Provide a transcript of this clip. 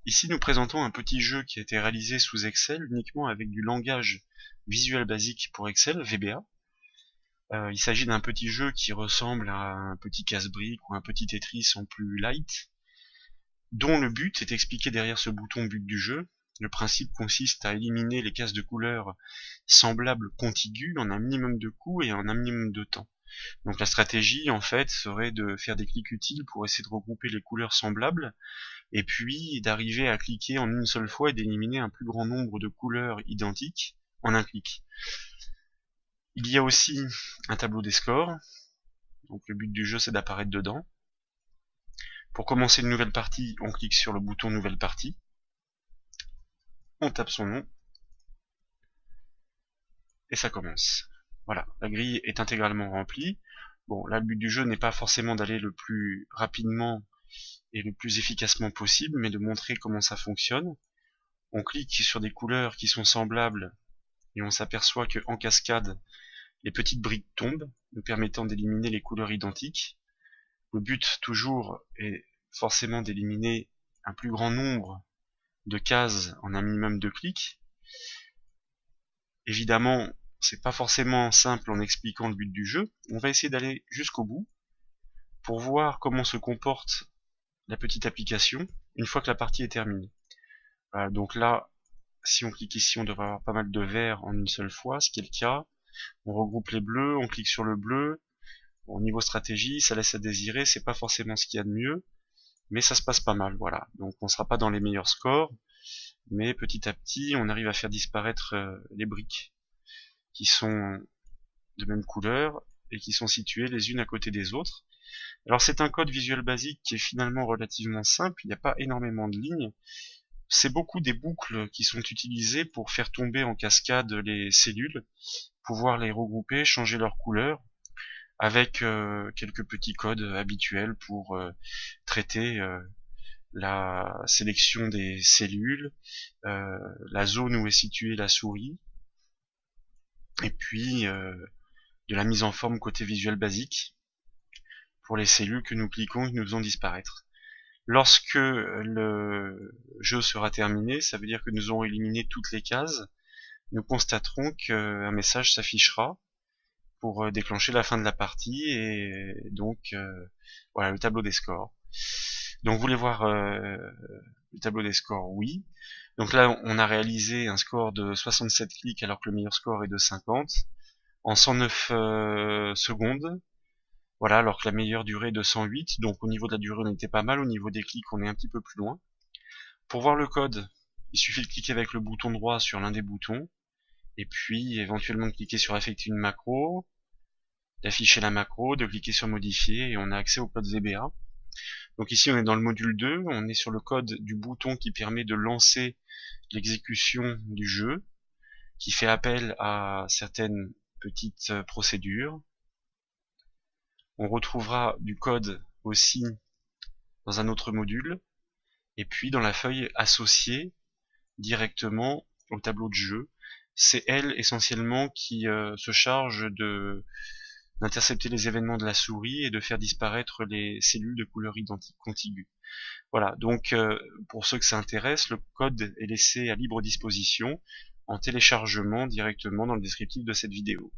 Ici, nous présentons un petit jeu qui a été réalisé sous Excel uniquement avec du langage Visual Basic pour Excel, VBA. Il s'agit d'un petit jeu qui ressemble à un petit casse-brique ou un petit Tetris en plus light, dont le but est expliqué derrière ce bouton but du jeu. Le principe consiste à éliminer les cases de couleurs semblables contiguës en un minimum de coups et en un minimum de temps. Donc la stratégie en fait serait de faire des clics utiles pour essayer de regrouper les couleurs semblables et puis d'arriver à cliquer en une seule fois et d'éliminer un plus grand nombre de couleurs identiques en un clic. Il y a aussi un tableau des scores, donc le but du jeu c'est d'apparaître dedans. Pour commencer une nouvelle partie, on clique sur le bouton nouvelle partie, on tape son nom, et ça commence. Voilà, la grille est intégralement remplie. Bon, là le but du jeu n'est pas forcément d'aller le plus rapidement et le plus efficacement possible, mais de montrer comment ça fonctionne. On clique sur des couleurs qui sont semblables et on s'aperçoit que en cascade, les petites briques tombent, nous permettant d'éliminer les couleurs identiques. Le but toujours est forcément d'éliminer un plus grand nombre de cases en un minimum de clics. Évidemment, c'est pas forcément simple en expliquant le but du jeu. On va essayer d'aller jusqu'au bout pour voir comment se comporte la petite application une fois que la partie est terminée. Voilà, donc là, si on clique ici, on devrait avoir pas mal de verts en une seule fois, ce qui est le cas. On regroupe les bleus, on clique sur le bleu. Au niveau stratégie, ça laisse à désirer, c'est pas forcément ce qu'il y a de mieux, mais ça se passe pas mal, voilà. Donc on sera pas dans les meilleurs scores, mais petit à petit, on arrive à faire disparaître les briques qui sont de même couleur et qui sont situées les unes à côté des autres. Alors c'est un code Visual Basic qui est finalement relativement simple, il n'y a pas énormément de lignes. C'est beaucoup des boucles qui sont utilisées pour faire tomber en cascade les cellules, pouvoir les regrouper, changer leur couleur, avec quelques petits codes habituels pour traiter la sélection des cellules, la zone où est située la souris, et puis de la mise en forme côté Visual Basic pour les cellules que nous cliquons et que nous faisons disparaître. Lorsque le jeu sera terminé, ça veut dire que nous aurons éliminé toutes les cases. Nous constaterons qu'un message s'affichera pour déclencher la fin de la partie et donc voilà le tableau des scores. Donc vous voulez voir le tableau des scores? Oui. Donc là on a réalisé un score de 67 clics alors que le meilleur score est de 50 en 109 secondes. Voilà, alors que la meilleure durée est de 108, donc au niveau de la durée on était pas mal, au niveau des clics on est un petit peu plus loin. Pour voir le code, il suffit de cliquer avec le bouton droit sur l'un des boutons, et puis éventuellement de cliquer sur affecter une macro, d'afficher la macro, de cliquer sur modifier, et on a accès au code VBA. Donc ici on est dans le module 2, on est sur le code du bouton qui permet de lancer l'exécution du jeu, qui fait appel à certaines petites procédures. On retrouvera du code aussi dans un autre module, et puis dans la feuille associée directement au tableau de jeu. C'est elle essentiellement qui se charge d'intercepter les événements de la souris et de faire disparaître les cellules de couleur identique contiguë. Voilà, donc pour ceux que ça intéresse, le code est laissé à libre disposition en téléchargement directement dans le descriptif de cette vidéo.